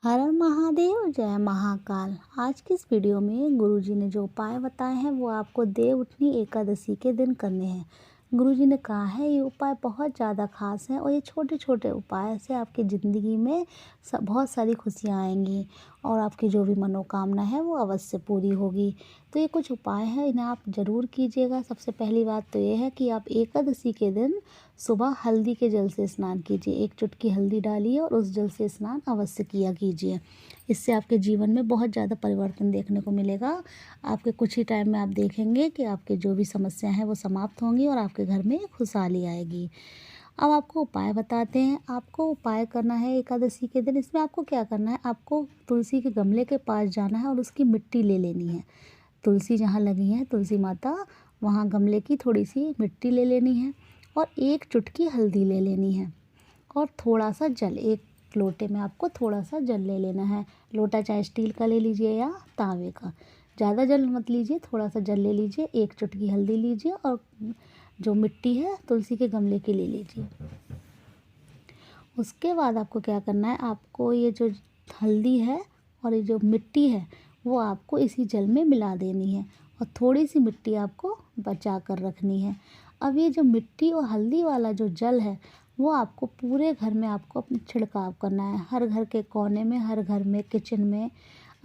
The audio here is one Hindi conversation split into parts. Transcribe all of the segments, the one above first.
हर हर महादेव जय महाकाल। आज की इस वीडियो में गुरुजी ने जो उपाय बताए हैं वो आपको देव उठनी एकादशी के दिन करने हैं। गुरुजी ने कहा है ये उपाय बहुत ज़्यादा खास है और ये छोटे छोटे उपाय से आपकी ज़िंदगी में बहुत सारी खुशियाँ आएंगी और आपकी जो भी मनोकामना है वो अवश्य पूरी होगी। तो ये कुछ उपाय हैं, इन्हें आप ज़रूर कीजिएगा। सबसे पहली बात तो ये है कि आप एकादशी के दिन सुबह हल्दी के जल से स्नान कीजिए। एक चुटकी हल्दी डालिए और उस जल से स्नान अवश्य किया कीजिए। इससे आपके जीवन में बहुत ज़्यादा परिवर्तन देखने को मिलेगा। आपके कुछ ही टाइम में आप देखेंगे कि आपके जो भी समस्या हैं वो समाप्त होंगी और आपके घर में खुशहाली आएगी। अब आपको उपाय बताते हैं। आपको उपाय करना है एकादशी के दिन। इसमें आपको क्या करना है, आपको तुलसी के गमले के पास जाना है और उसकी मिट्टी ले लेनी है। तुलसी जहाँ लगी है तुलसी माता, वहाँ गमले की थोड़ी सी मिट्टी ले लेनी है और एक चुटकी हल्दी ले लेनी है और थोड़ा सा जल, एक लोटे में आपको थोड़ा सा जल ले लेना है। लोटा चाहे स्टील का ले लीजिए या तांबे का। ज़्यादा जल मत लीजिए, थोड़ा सा जल ले लीजिए। एक चुटकी हल्दी लीजिए और जो मिट्टी है तुलसी के गमले की ले लीजिए। उसके बाद आपको क्या करना है, आपको ये जो हल्दी है और ये जो मिट्टी है वो आपको इसी जल में मिला देनी है और थोड़ी सी मिट्टी आपको बचा कर रखनी है। अब ये जो मिट्टी और हल्दी वाला जो जल है वो आपको पूरे घर में आपको अपने छिड़काव करना है। हर घर के कोने में, हर घर में, किचन में,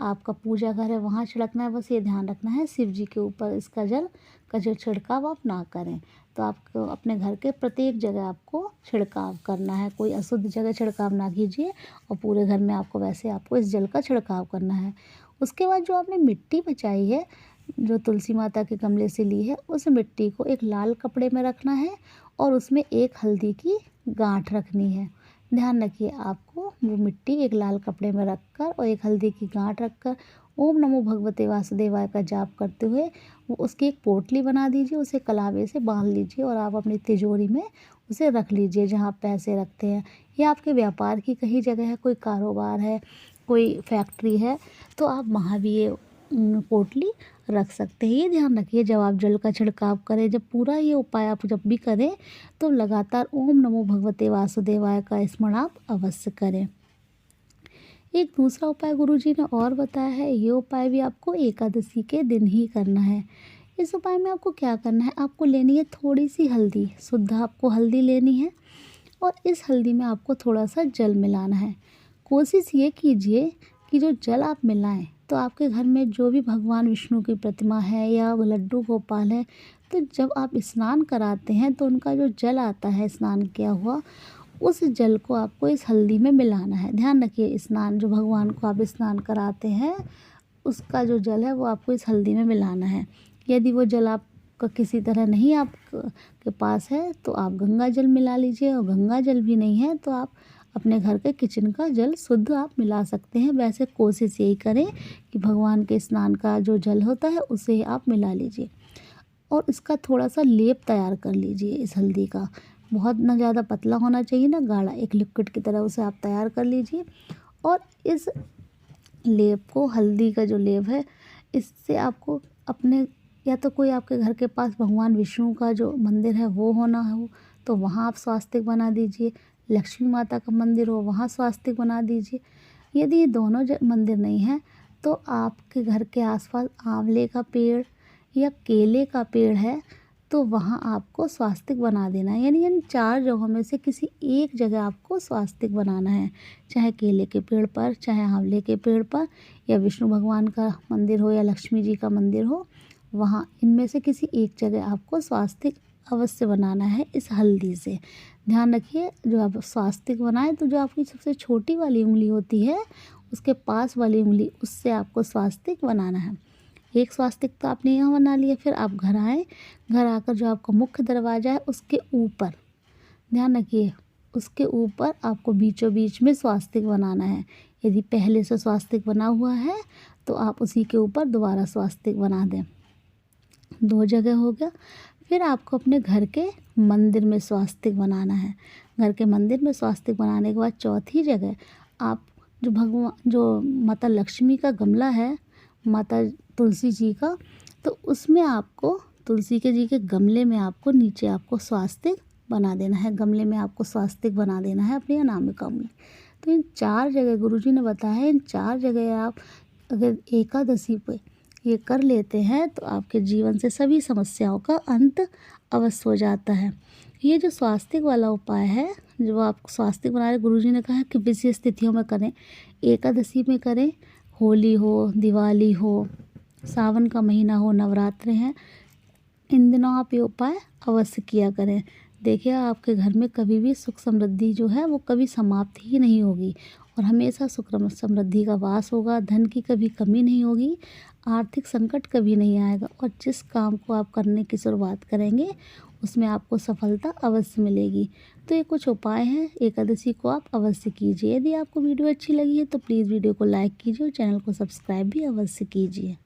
आपका पूजा घर है वहाँ छिड़कना है। बस ये ध्यान रखना है शिव जी के ऊपर इसका जल का जो छिड़काव आप ना करें। तो आपको अपने घर के प्रत्येक जगह आपको छिड़काव करना है। कोई अशुद्ध जगह छिड़काव ना कीजिए और पूरे घर में आपको इस जल का छिड़काव करना है। उसके बाद जो आपने मिट्टी बचाई है, जो तुलसी माता के गमले से ली है, उस मिट्टी को एक लाल कपड़े में रखना है और उसमें एक हल्दी की गांठ रखनी है। ध्यान रखिए, आपको वो मिट्टी एक लाल कपड़े में रखकर और एक हल्दी की गांठ रखकर ओम नमो भगवते वासुदेवाय का जाप करते हुए वो उसकी एक पोटली बना दीजिए। उसे कलावे से बांध लीजिए और आप अपनी तिजोरी में उसे रख लीजिए जहाँ आप पैसे रखते हैं। या आपके व्यापार की कहीं जगह है, कोई कारोबार है, कोई फैक्ट्री है, तो आप वहाँ भी ये पोटली रख सकते हैं। ये ध्यान रखिए जब आप जल का छिड़काव करें, जब पूरा ये उपाय आप जब भी करें तो लगातार ओम नमो भगवते वासुदेवाय का स्मरण आप अवश्य करें। एक दूसरा उपाय गुरुजी ने और बताया है, ये उपाय भी आपको एकादशी के दिन ही करना है। इस उपाय में आपको क्या करना है, आपको लेनी है थोड़ी सी हल्दी, शुद्ध आपको हल्दी लेनी है और इस हल्दी में आपको थोड़ा सा जल मिलाना है। कोशिश ये कीजिए कि जो जल आप मिलाएं तो आपके घर में जो भी भगवान विष्णु की प्रतिमा है या वो लड्डू गोपाल है, तो जब आप स्नान कराते हैं तो उनका जो जल आता है स्नान किया हुआ, उस जल को आपको इस हल्दी में मिलाना है। ध्यान रखिए, स्नान जो भगवान को आप स्नान कराते हैं उसका जो जल है वो आपको इस हल्दी में मिलाना है। यदि वो जल आपका किसी तरह नहीं आप के पास है तो आप गंगा जल मिला लीजिए, और गंगा जल भी नहीं है तो आप अपने घर के किचन का जल शुद्ध आप मिला सकते हैं। वैसे कोशिश यही करें कि भगवान के स्नान का जो जल होता है उसे आप मिला लीजिए और इसका थोड़ा सा लेप तैयार कर लीजिए इस हल्दी का। बहुत ना ज़्यादा पतला होना चाहिए ना गाढ़ा, एक लिक्विड की तरह उसे आप तैयार कर लीजिए और इस लेप को, हल्दी का जो लेप है, इससे आपको अपने, या तो कोई आपके घर के पास भगवान विष्णु का जो मंदिर है वो होना हो तो वहाँ आप स्वास्तिक बना दीजिए। लक्ष्मी माता का मंदिर हो वहाँ स्वास्तिक बना दीजिए। यदि ये दोनों मंदिर नहीं है तो आपके घर के आसपास आंवले का पेड़ या केले का पेड़ है तो वहाँ आपको स्वास्तिक बना देना है। यानी इन चार जगहों में से किसी एक जगह आपको स्वास्तिक बनाना है, चाहे केले के पेड़ पर, चाहे आंवले के पेड़ पर, या विष्णु भगवान का मंदिर हो या लक्ष्मी जी का मंदिर हो, वहाँ इनमें से किसी एक जगह आपको स्वास्तिक अवश्य बनाना है इस हल्दी से। ध्यान रखिए, जो आप स्वास्तिक बनाएं तो जो आपकी सबसे छोटी वाली उंगली होती है उसके पास वाली उंगली, उससे आपको स्वास्तिक बनाना है। एक स्वास्तिक तो आपने यहाँ बना लिया, फिर आप घर आए, घर आकर जो आपका मुख्य दरवाज़ा है उसके ऊपर, ध्यान रखिए, उसके ऊपर आपको बीचों बीच में स्वास्तिक बनाना है। यदि पहले से स्वास्तिक बना हुआ है तो आप उसी के ऊपर दोबारा स्वास्तिक बना दें। दो जगह हो गया। फिर आपको अपने घर के मंदिर में स्वास्तिक बनाना है। घर के मंदिर में स्वास्तिक बनाने के बाद चौथी जगह आप जो माता लक्ष्मी का गमला है, माता तुलसी जी का, तो उसमें आपको तुलसी के जी के गमले में आपको नीचे आपको स्वास्तिक बना देना है। गमले में आपको स्वास्तिक बना देना है अपनी अनामिका में। तो इन 4 जगह गुरुजी ने बताया है, इन 4 जगह आप अगर एकादशी पे ये कर लेते हैं तो आपके जीवन से सभी समस्याओं का अंत अवश्य हो जाता है। ये जो स्वास्तिक वाला उपाय है, जो आप स्वास्तिक बना रहे, गुरुजी ने कहा है कि विशेष तिथियों में करें, एकादशी में करें, होली हो, दिवाली हो, सावन का महीना हो, नवरात्रे हैं, इन दिनों आप ये उपाय अवश्य किया करें। देखिए आपके घर में कभी भी सुख समृद्धि जो है वो कभी समाप्त ही नहीं होगी और हमेशा सुख समृद्धि का वास होगा, धन की कभी कमी नहीं होगी, आर्थिक संकट कभी नहीं आएगा और जिस काम को आप करने की शुरुआत करेंगे उसमें आपको सफलता अवश्य मिलेगी। तो ये कुछ उपाय हैं, एकादशी को आप अवश्य कीजिए। यदि आपको वीडियो अच्छी लगी है तो प्लीज़ वीडियो को लाइक कीजिए और चैनल को सब्सक्राइब भी अवश्य कीजिए।